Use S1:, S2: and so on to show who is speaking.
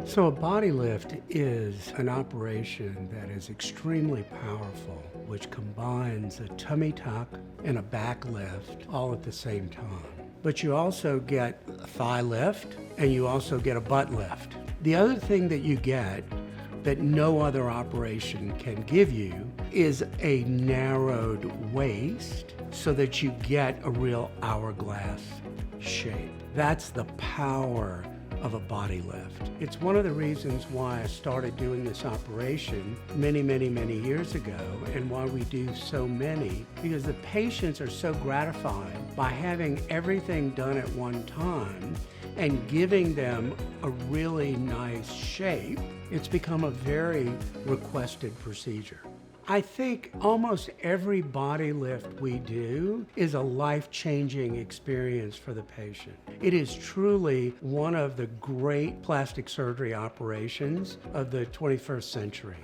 S1: So a body lift is an operation that is extremely powerful, which combines a tummy tuck and a back lift all at the same time. But you also get a thigh lift and you also get a butt lift. The other thing that you get that no other operation can give you is a narrowed waist so that you get a real hourglass shape. That's the power of a body lift. It's one of the reasons why I started doing this operation many years ago, and why we do so many, because the patients are so gratified by having everything done at one time and giving them a really nice shape. It's become a very requested procedure. I think almost every body lift we do is a life-changing experience for the patient. It is truly one of the great plastic surgery operations of the 21st century.